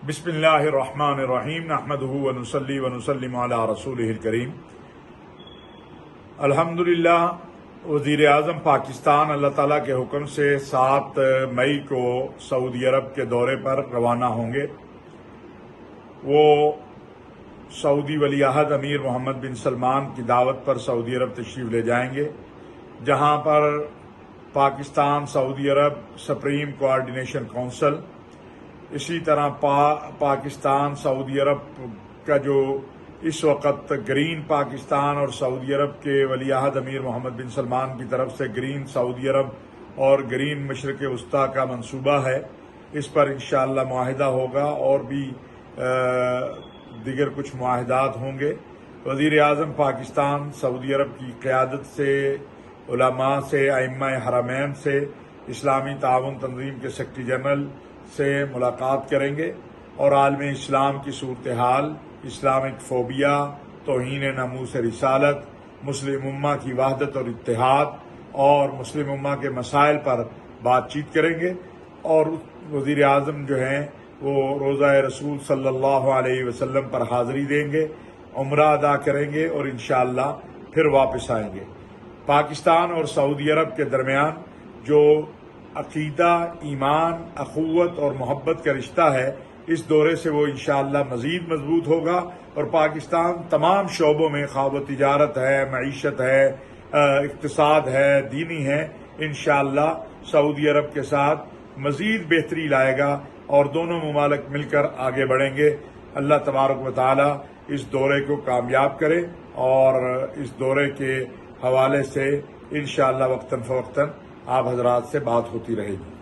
بسم اللہ الرحمن الرحیم نحمدہ ونصلی ونسلم علی رسولہ الکریم۔ الحمدللہ وزیر اعظم پاکستان اللہ تعالیٰ کے حکم سے 7 مئی کو سعودی عرب کے دورے پر روانہ ہوں گے۔ وہ سعودی ولی عہد امیر محمد بن سلمان کی دعوت پر سعودی عرب تشریف لے جائیں گے، جہاں پر پاکستان سعودی عرب سپریم کوآرڈینیشن کونسل، اسی طرح پاکستان سعودی عرب کا جو اس وقت گرین پاکستان اور سعودی عرب کے ولی عہد امیر محمد بن سلمان کی طرف سے گرین سعودی عرب اور گرین مشرق وسطیٰ کا منصوبہ ہے، اس پر انشاءاللہ معاہدہ ہوگا اور بھی دیگر کچھ معاہدات ہوں گے۔ وزیر اعظم پاکستان سعودی عرب کی قیادت سے، علماء سے، ائمہ حرمین سے، اسلامی تعاون تنظیم کے سیکرٹری جنرل سے ملاقات کریں گے اور عالم اسلام کی صورتحال، اسلامک فوبیا، توہین ناموس رسالت، مسلم امہ کی وحدت اور اتحاد اور مسلم امہ کے مسائل پر بات چیت کریں گے۔ اور وزیر اعظم جو ہیں وہ روضہ رسول صلی اللہ علیہ وسلم پر حاضری دیں گے، عمرہ ادا کریں گے اور انشاءاللہ پھر واپس آئیں گے۔ پاکستان اور سعودی عرب کے درمیان جو عقیدہ، ایمان، اخوت اور محبت کا رشتہ ہے، اس دورے سے وہ انشاءاللہ مزید مضبوط ہوگا اور پاکستان تمام شعبوں میں، خواہ وہ تجارت ہے، معیشت ہے، اقتصاد ہے، دینی ہے، انشاءاللہ سعودی عرب کے ساتھ مزید بہتری لائے گا اور دونوں ممالک مل کر آگے بڑھیں گے۔ اللہ تبارک و تعالی اس دورے کو کامیاب کرے اور اس دورے کے حوالے سے انشاءاللہ وقتاً فوقتاً آپ حضرات سے بات ہوتی رہے گی۔